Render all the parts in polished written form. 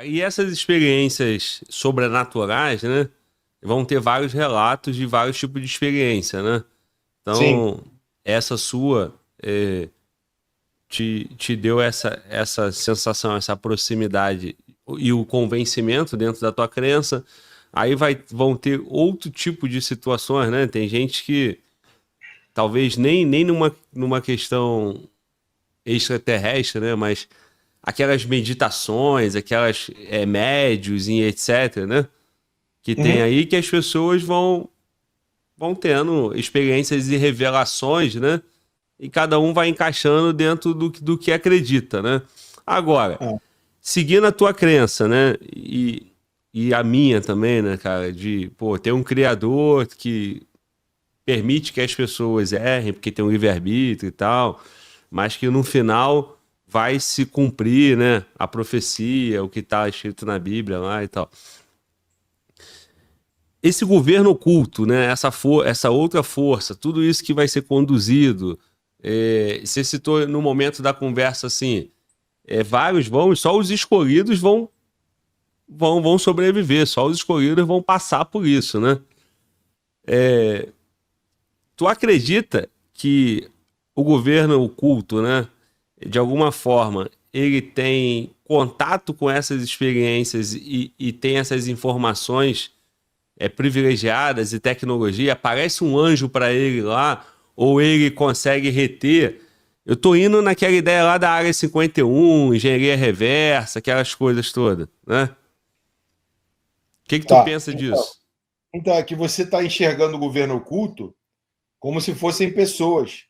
E essas experiências sobrenaturais, né? Vão ter vários relatos de vários tipos de experiência, né? Sim. Então, essa sua te deu essa sensação, essa proximidade e o convencimento dentro da tua crença. Aí vão ter outro tipo de situações, né? Tem gente que talvez nem numa questão extraterrestre, né? Mas aquelas meditações, aquelas médios e etc, né? Que tem Uhum. aí que as pessoas vão tendo experiências e revelações, né? E cada um vai encaixando dentro do que acredita, né? Agora, É. seguindo a tua crença, né? E a minha também, né, cara? De, pô, ter um criador que permite que as pessoas errem, porque tem um livre-arbítrio e tal, mas que no final vai se cumprir, né? A profecia, o que está escrito na Bíblia lá e tal. Esse governo oculto, né? Essa outra força, tudo isso que vai ser conduzido. Você citou no momento da conversa assim, vários vão, e só os escolhidos vão sobreviver, só os escolhidos vão passar por isso, né? Tu acredita que o governo oculto, né, de alguma forma, ele tem contato com essas experiências e tem essas informações privilegiadas e tecnologia? Aparece um anjo para ele lá, ou ele consegue reter? Eu tô indo naquela ideia lá da área 51, engenharia reversa, aquelas coisas todas, né? O que que tu Tá. pensa disso? Então, é que você está enxergando o governo oculto como se fossem pessoas.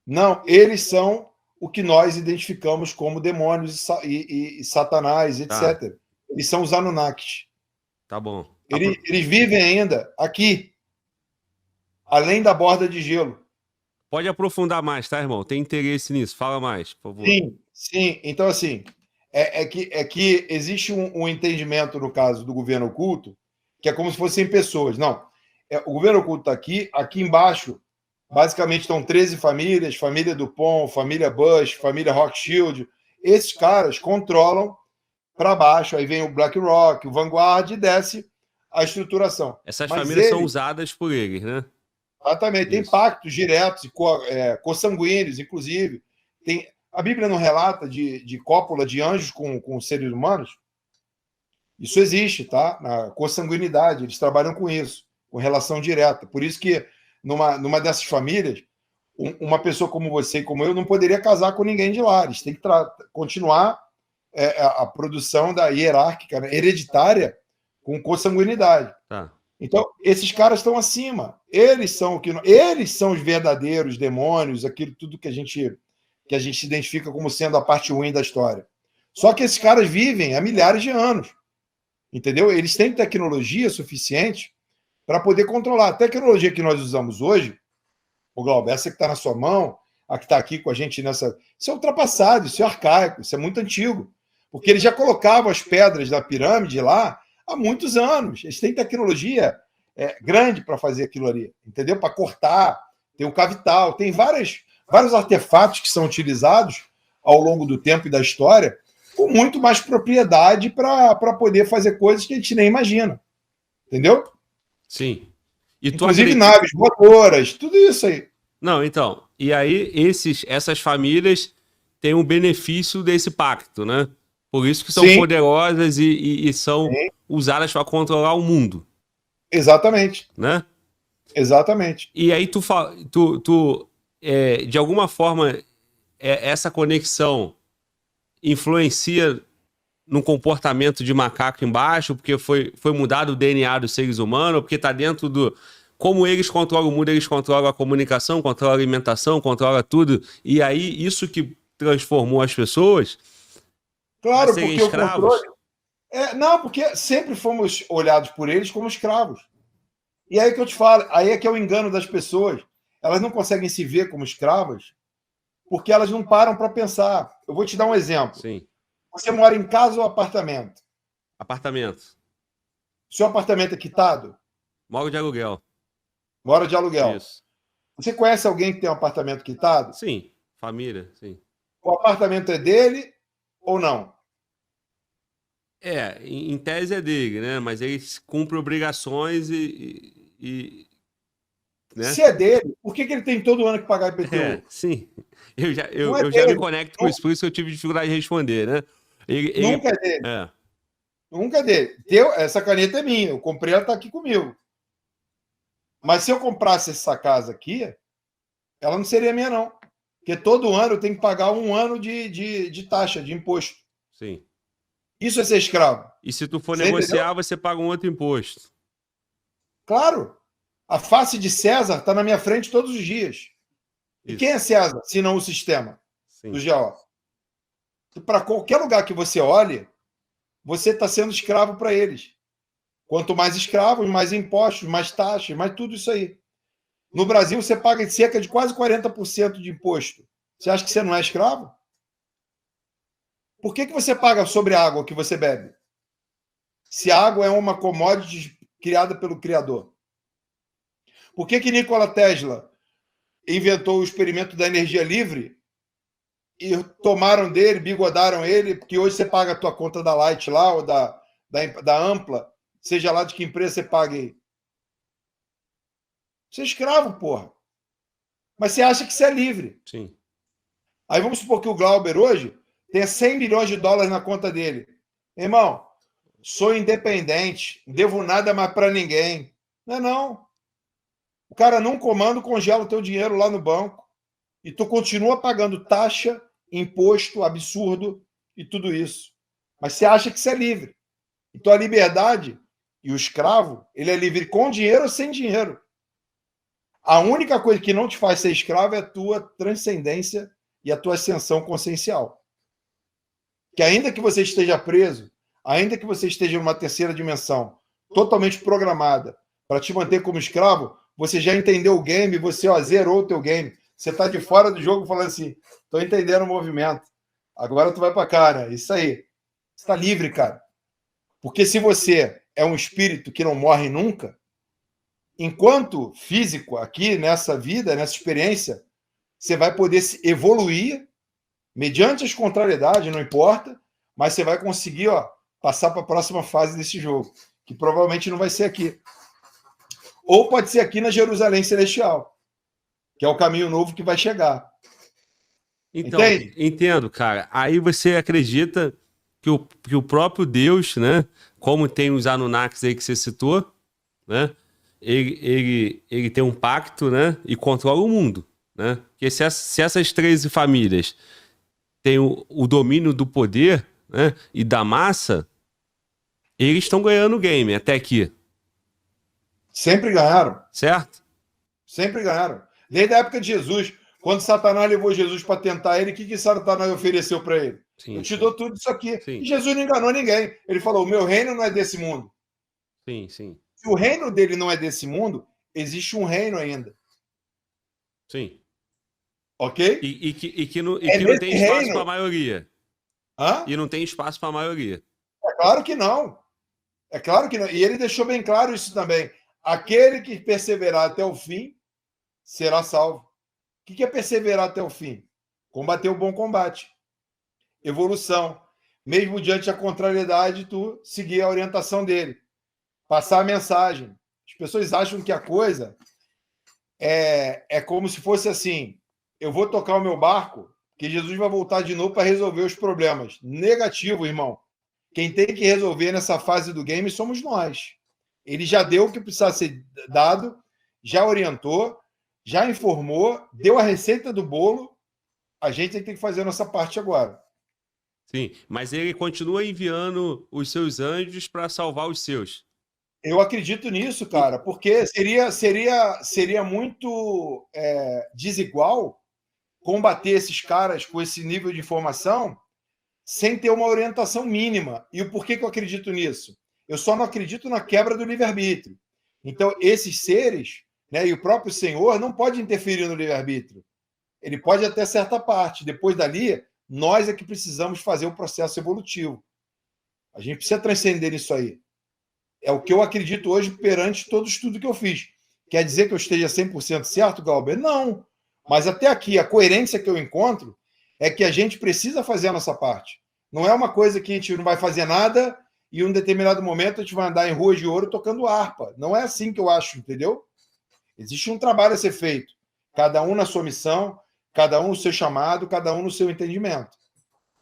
Não, eles são o que nós identificamos como demônios e Satanás, Tá, etc. Eles são os Anunnakis. tá bom. Eles vivem ainda aqui, além da borda de gelo. Pode aprofundar mais, tá, irmão? Tem interesse nisso. Fala mais, por favor. Sim, sim. Então, assim, é que existe um entendimento, no caso do governo oculto, que é como se fossem pessoas. Não. O governo oculto está aqui, aqui embaixo, basicamente estão 13 famílias, família Dupont, família Bush, família Rothschild. Esses caras controlam para baixo, aí vem o BlackRock, o Vanguard e desce a estruturação. Essas Mas famílias são eles, usadas por eles, né? exatamente, tem Isso. pactos diretos e consanguíneos, inclusive. A Bíblia não relata de cópula de anjos com seres humanos? Isso existe, tá? Na consanguinidade, eles trabalham com isso, com relação direta. Por isso que numa dessas famílias, uma pessoa como você e como eu não poderia casar com ninguém de lá. Eles têm que continuar a produção da hierárquica, né, hereditária, com consanguinidade. Tá. Então, esses caras estão acima. Eles são os verdadeiros demônios, aquilo tudo que a gente identifica como sendo a parte ruim da história. Só que esses caras vivem há milhares de anos, entendeu? Eles têm tecnologia suficiente para poder controlar. A tecnologia que nós usamos hoje, o Glauber, essa que está na sua mão, a que está aqui com a gente nessa. Isso é ultrapassado, isso é arcaico, isso é muito antigo. Porque eles já colocavam as pedras da pirâmide lá há muitos anos. Eles têm tecnologia grande para fazer aquilo ali, entendeu? Para cortar, tem o cavital, tem vários artefatos que são utilizados ao longo do tempo e da história com muito mais propriedade para poder fazer coisas que a gente nem imagina, entendeu? Sim. E tu Inclusive acredita. naves voadoras, tudo isso aí. Não, então. E aí, essas famílias têm um benefício desse pacto, né? Por isso que são Sim, poderosas e são sim, usadas para controlar o mundo, exatamente. né? Exatamente. E aí de alguma forma, essa conexão influencia no comportamento de macaco embaixo, porque foi mudado o DNA dos seres humanos, porque está dentro do. Como eles controlam o mundo, eles controlam a comunicação, controlam a alimentação, controlam tudo. E aí, isso que transformou as pessoas para Claro, serem porque o controle. escravos. Não, porque sempre fomos olhados por eles como escravos. E aí que eu te falo, aí é que é o engano das pessoas. Elas não conseguem se ver como escravas porque elas não param para pensar. Eu vou te dar um exemplo. Sim. Você mora em casa ou apartamento? Apartamento. Seu apartamento é quitado? Moro de aluguel. Mora de aluguel. Isso. Você conhece alguém que tem um apartamento quitado? Sim. Família, sim. O apartamento é dele ou não? O apartamento é dele ou não? Em tese é dele, né? Mas ele cumpre obrigações né? Se é dele, por que ele tem todo ano que pagar IPTU? Sim. Não é Eu já me dele. conecto com isso, por isso que eu tive dificuldade de responder, né? Nunca é dele. É, Nunca é dele. Essa caneta é minha. Eu comprei, ela está aqui comigo. Mas se eu comprasse essa casa aqui, ela não seria minha, não. Porque todo ano eu tenho que pagar um ano de taxa, de imposto. sim. Isso é ser escravo. E se tu for Você negociar, entendeu? você paga um outro imposto. Claro. A face de César está na minha frente todos os dias. E quem é Isso. César, se não o sistema do Sim. GO? Para qualquer lugar que você olhe, você está sendo escravo para eles. Quanto mais escravos, mais impostos, mais taxas, mais tudo isso aí. No Brasil, você paga cerca de quase 40% de imposto. Você acha que você não é escravo? Por que você paga sobre a água que você bebe? Se a água é uma commodity criada pelo Criador. Por que Nikola Tesla inventou o experimento da energia livre e tomaram dele, bigodaram ele, porque hoje você paga a tua conta da Light lá, ou da Ampla, seja lá de que empresa você paga aí. Você é escravo, porra. Mas você acha que você é livre. Sim. Aí vamos supor que o Glauber hoje tenha 100 milhões de dólares na conta dele. Irmão, sou independente, não devo nada mais para ninguém. Não é não. O cara num comando congela o teu dinheiro lá no banco e tu continua pagando taxa, imposto absurdo e tudo isso. Mas você acha que você é livre. Então a liberdade e o escravo, ele é livre com dinheiro ou sem dinheiro. A única coisa que não te faz ser escravo é a tua transcendência e a tua ascensão consciencial. Que ainda que você esteja preso, ainda que você esteja numa terceira dimensão, totalmente programada para te manter como escravo, você já entendeu o game, você zerou o teu game. Você está de fora do jogo falando assim, estou entendendo o movimento. Agora tu vai para cá, né? Isso aí. Você está livre, cara. Porque se você é um espírito que não morre nunca, enquanto físico aqui, nessa vida, nessa experiência, você vai poder se evoluir mediante as contrariedades, não importa, mas você vai conseguir passar para a próxima fase desse jogo, que provavelmente não vai ser aqui. Ou pode ser aqui na Jerusalém Celestial, que é o caminho novo que vai chegar. Então, Entende? entendo, cara. Aí você acredita que o próprio Deus, né? Como tem os Anunnakis aí que você citou, né? Ele tem um pacto, né? E controla o mundo, né? Porque se essas 13 famílias têm o domínio do poder, né? E da massa, eles estão ganhando o game até aqui, Sempre ganharam. certo? Sempre ganharam. Desde a época de Jesus, quando Satanás levou Jesus para tentar ele, o que Satanás ofereceu para ele? Sim, Eu te sim. dou tudo isso aqui. Sim. E Jesus não enganou ninguém. Ele falou: o meu reino não é desse mundo. Sim, sim. Se o reino dele não é desse mundo, existe um reino ainda. Sim. Ok? Que não Nesse tem espaço reino. para a maioria. Hã? E não tem espaço para a maioria. É claro que não. É claro que não. E ele deixou bem claro isso também. Aquele que perseverar até o fim será salvo. O que é perseverar até o fim? Combater o bom combate. Evolução. Mesmo diante da contrariedade, tu seguir a orientação dele. Passar a mensagem. As pessoas acham que a coisa é como se fosse assim: eu vou tocar o meu barco, que Jesus vai voltar de novo para resolver os problemas. Negativo, irmão. Quem tem que resolver nessa fase do game somos nós. Ele já deu o que precisava ser dado, já orientou, já informou, deu a receita do bolo. A gente tem que fazer a nossa parte agora. Sim, mas ele continua enviando os seus anjos para salvar os seus. Eu acredito nisso, cara, porque seria muito desigual combater esses caras com esse nível de informação sem ter uma orientação mínima. E o porquê que eu acredito nisso? Eu só não acredito na quebra do livre-arbítrio. Então, esses seres, né, e o próprio Senhor não pode interferir no livre-arbítrio. Ele pode até certa parte. Depois dali, nós é que precisamos fazer o processo evolutivo. A gente precisa transcender isso aí. É o que eu acredito hoje perante todo o estudo que eu fiz. Quer dizer que eu esteja 100% certo, Galber? Não. Mas até aqui, a coerência que eu encontro é que a gente precisa fazer a nossa parte. Não é uma coisa que a gente não vai fazer nada e em um determinado momento a gente vai andar em ruas de ouro tocando harpa. Não é assim que eu acho, entendeu? Existe um trabalho a ser feito. Cada um na sua missão, cada um no seu chamado, cada um no seu entendimento.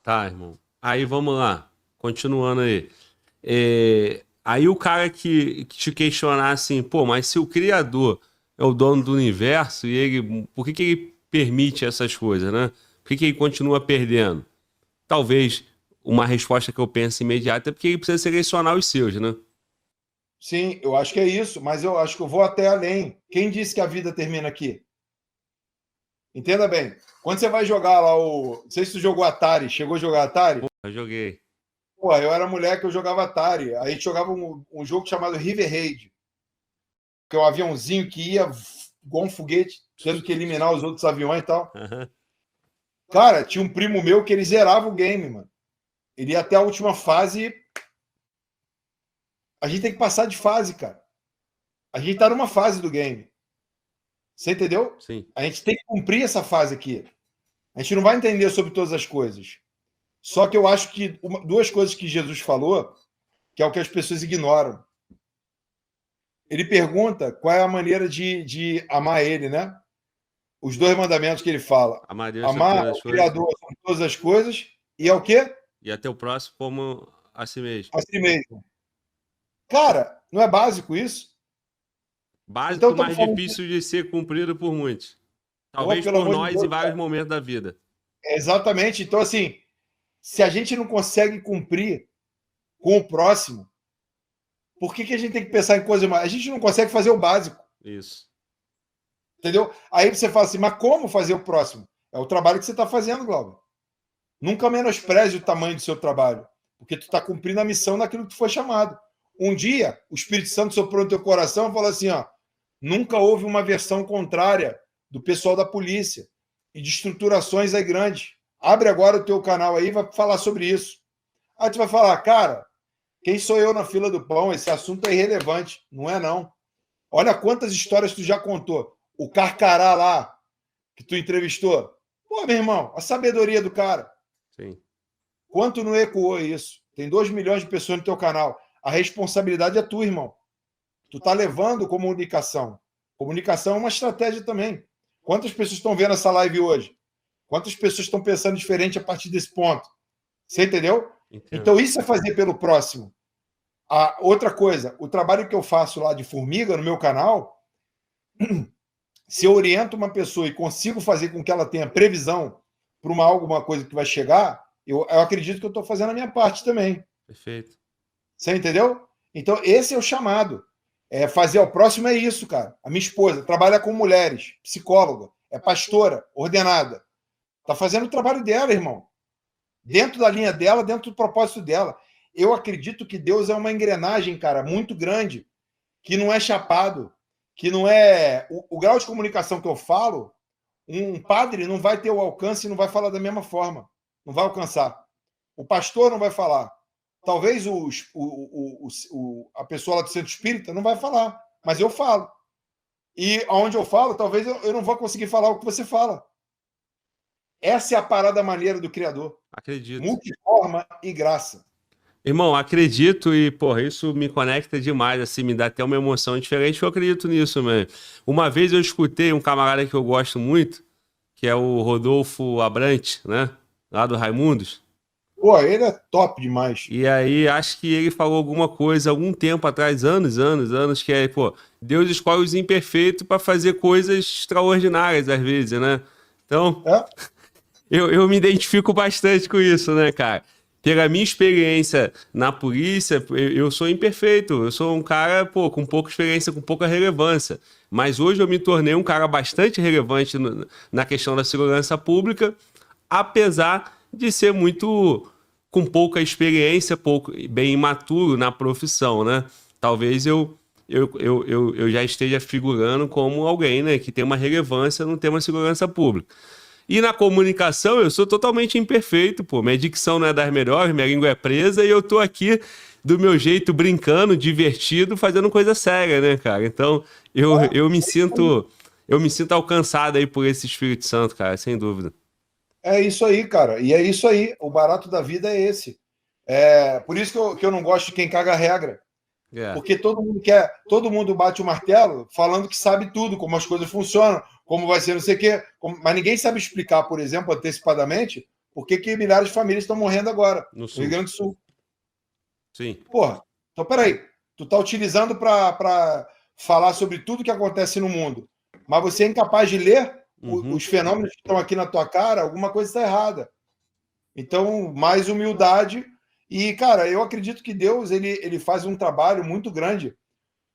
Tá, irmão. Aí vamos lá. Continuando aí. Aí o cara que te questionar assim, pô, mas se o Criador é o dono do universo, e ele, por que ele permite essas coisas, né? Por que ele continua perdendo? Talvez uma resposta que eu penso imediata é porque ele precisa selecionar os seus, né? Sim, eu acho que é isso, mas eu acho que eu vou até além. Quem disse que a vida termina aqui? Entenda bem. Quando você vai jogar lá o. Não sei se tu jogou Atari. Chegou a jogar Atari? Pô, eu joguei. Pô, eu era moleque, eu jogava Atari. Aí a gente jogava um jogo chamado River Raid. Que é um aviãozinho que ia igual um foguete, tendo que eliminar os outros aviões e tal. Uhum. Cara, tinha um primo meu que ele zerava o game, mano. Ele ia até a última fase. A gente tem que passar de fase, cara. A gente tá numa fase do game. Você entendeu? Sim. A gente tem que cumprir essa fase aqui. A gente não vai entender sobre todas as coisas. Só que eu acho que duas coisas que Jesus falou, que é o que as pessoas ignoram. Ele pergunta qual é a maneira de amar ele, né? Os dois mandamentos que ele fala. Amar o Criador sobre todas as coisas e é o quê? E até o próximo como a si mesmo. A si mesmo. Cara, não é básico isso? Básico, então, mais difícil de ser cumprido por muitos. Talvez por nós em vários momentos da vida. Exatamente. Então, assim, se a gente não consegue cumprir com o próximo, por que a gente tem que pensar em coisa mais? A gente não consegue fazer o básico. Isso. Entendeu? Aí você fala assim, mas como fazer o próximo? É o trabalho que você está fazendo, Glauber. Nunca menospreze o tamanho do seu trabalho, porque tu está cumprindo a missão naquilo que tu foi chamado. Um dia, o Espírito Santo soprou no teu coração e falou assim, ó, nunca houve uma versão contrária do pessoal da polícia e de estruturações aí grandes. Abre agora o teu canal aí e vai falar sobre isso. Aí tu vai falar, cara, quem sou eu na fila do pão? Esse assunto é irrelevante. Não é, não. Olha quantas histórias tu já contou. O Carcará lá, que tu entrevistou. Pô, meu irmão, a sabedoria do cara. Sim. Quanto não ecoou isso? Tem 2 milhões de pessoas no teu canal. A responsabilidade é tua, irmão. Tu tá levando comunicação. Comunicação é uma estratégia também. Quantas pessoas estão vendo essa live hoje? Quantas pessoas estão pensando diferente a partir desse ponto? Você entendeu? Entendo. Então, isso é fazer pelo próximo. A outra coisa, o trabalho que eu faço lá de formiga no meu canal, se eu oriento uma pessoa e consigo fazer com que ela tenha previsão para alguma coisa que vai chegar, eu acredito que eu estou fazendo a minha parte também. Perfeito. Você entendeu? Então, esse é o chamado. Fazer ao próximo é isso, cara. A minha esposa trabalha com mulheres, psicóloga, é pastora, ordenada. Está fazendo o trabalho dela, irmão. Dentro da linha dela, dentro do propósito dela. Eu acredito que Deus é uma engrenagem, cara, muito grande, que não é chapado, que não é... O grau de comunicação que eu falo, um padre não vai ter o alcance e não vai falar da mesma forma. Não vai alcançar. O pastor não vai falar. Talvez a pessoa lá do centro espírita não vai falar, mas eu falo. E onde eu falo, talvez eu não vou conseguir falar o que você fala. Essa é a parada maneira do Criador. Acredito. Multiforma e graça. Irmão, acredito e, porra, isso me conecta demais, assim, me dá até uma emoção diferente, eu acredito nisso, mano. Uma vez eu escutei um camarada que eu gosto muito, que é o Rodolfo Abrantes, né? Lá do Raimundos. Pô, ele é top demais. E aí, acho que ele falou alguma coisa algum tempo atrás, anos, que é, pô, Deus escolhe os imperfeitos para fazer coisas extraordinárias às vezes, né? Então, eu me identifico bastante com isso, né, cara? Pela minha experiência na polícia, eu sou imperfeito. Eu sou um cara, pô, com pouca experiência, com pouca relevância. Mas hoje eu me tornei um cara bastante relevante na questão da segurança pública, apesar de ser com pouca experiência, bem imaturo na profissão, né? Talvez eu já esteja figurando como alguém, né, que tem uma relevância no tema segurança pública. E na comunicação eu sou totalmente imperfeito, pô. Minha dicção não é das melhores, minha língua é presa e eu tô aqui do meu jeito brincando, divertido, fazendo coisa séria, né, cara? Então eu me sinto alcançado aí por esse Espírito Santo, cara, sem dúvida. É isso aí, cara. E é isso aí. O barato da vida é esse. Por isso que eu não gosto de quem caga a regra. É. Porque todo mundo bate o martelo falando que sabe tudo, como as coisas funcionam, como vai ser não sei o quê. Mas ninguém sabe explicar, por exemplo, antecipadamente, por que milhares de famílias estão morrendo agora No no Sul. Rio Grande do Sul. Sim. Porra, então peraí. Tu tá utilizando para falar sobre tudo que acontece no mundo, mas você é incapaz de ler os fenômenos que estão aqui na tua cara, alguma coisa está errada. Então, mais humildade. E, cara, eu acredito que Deus ele faz um trabalho muito grande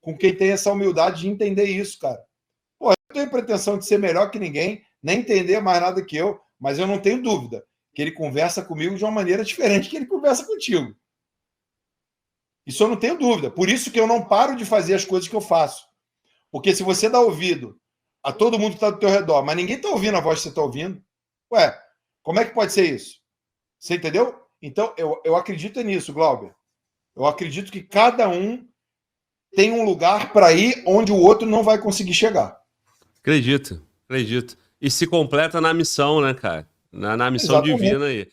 com quem tem essa humildade de entender isso, cara. Pô, eu não tenho pretensão de ser melhor que ninguém, nem entender mais nada que eu, mas eu não tenho dúvida que ele conversa comigo de uma maneira diferente que ele conversa contigo. Isso eu não tenho dúvida. Por isso que eu não paro de fazer as coisas que eu faço. Porque se você dá ouvido a todo mundo que está do teu redor, mas ninguém está ouvindo a voz que você está ouvindo, ué, como é que pode ser isso? Você entendeu? Então, eu acredito nisso, Glauber. Eu acredito que cada um tem um lugar para ir onde o outro não vai conseguir chegar. Acredito. E se completa na missão, né, cara? Na missão Exatamente. divina aí.